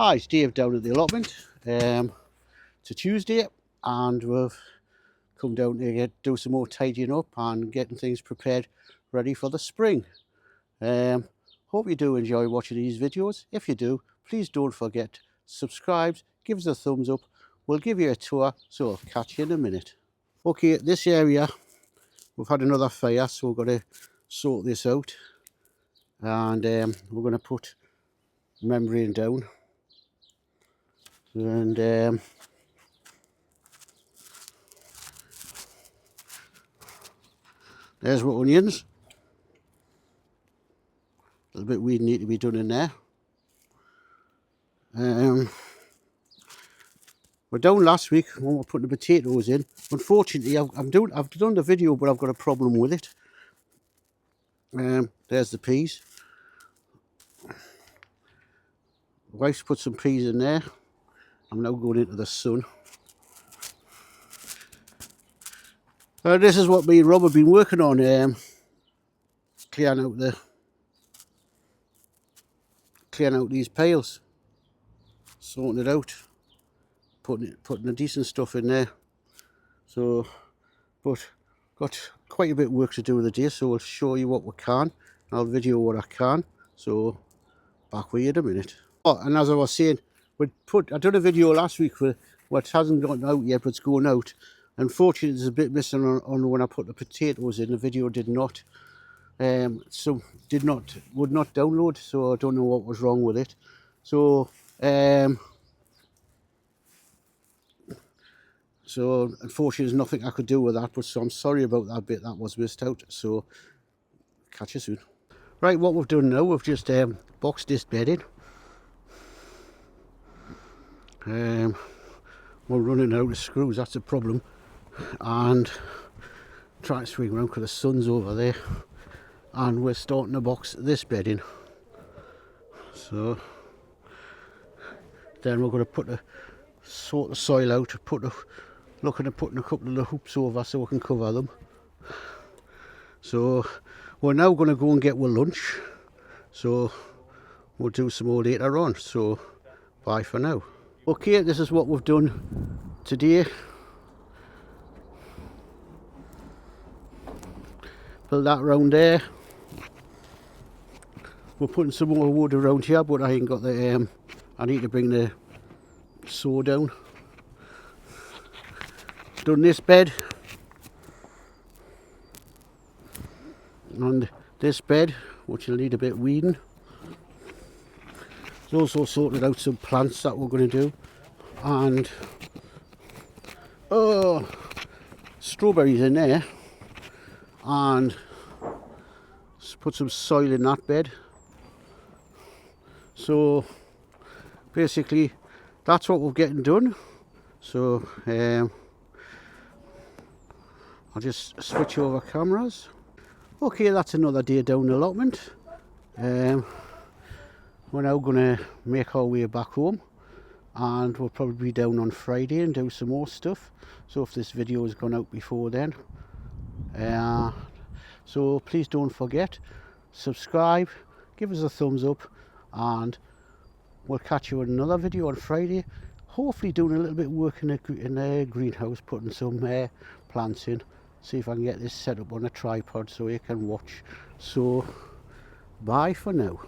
Hi, it's Dave down at the allotment. It's a Tuesday and we've come down to do some more tidying up and getting things prepared ready for the spring. Hope you do enjoy watching these videos. If you do, please don't forget to subscribe, give us a thumbs up. We'll give you a tour, so I'll catch you in a minute. Okay, this area, we've had another fire, so we've got to sort this out. And we're going to put membrane down. And there's my onions. A little bit weed need to be done in there. We're down last week when we're putting the potatoes in. Unfortunately, I've done the video, but I've got a problem with it. There's the peas. Wife's put some peas in there. I'm now going into the sun. This is what me and Rob have been working on, clearing out these pails, sorting it out, putting the decent stuff in there. So, but got quite a bit of work to do with the day, so I'll show you what we can. I'll video what I can. So, back with you in a minute. Oh, and as I was saying, I did a video last week for what hasn't gotten out yet, but it's going out. Unfortunately, there's a bit missing on when I put the potatoes in. The video did not, would not download. So I don't know what was wrong with it. So, unfortunately, there's nothing I could do with that. But so I'm sorry about that bit that was missed out. So catch you soon. Right, what we've done now, we've just boxed this bed in. We're running out of screws, that's a problem, and trying to swing around because the sun's over there, and we're starting to box this bed in. So then we're going to sort the soil out, looking at putting a couple of the hoops over so we can cover them. So we're now going to go and get our lunch, so we'll do some more later on. So bye for now. Okay, this is what we've done today. Build that around there. We're putting some more wood around here, but I ain't got the I need to bring the saw down. Done this bed and this bed, which will need a bit of weeding. Also sorted out some plants that we're going to do, and strawberries in there, and put some soil in that bed. So basically that's what we're getting done. So I'll just switch over cameras. Okay, that's another day down the allotment. We're now going to make our way back home, and we'll probably be down on Friday and do some more stuff. So if this video has gone out before then, so please don't forget, subscribe, give us a thumbs up, and we'll catch you in another video on Friday. Hopefully doing a little bit of work in the greenhouse, putting some plants in. See if I can get this set up on a tripod so you can watch. So bye for now.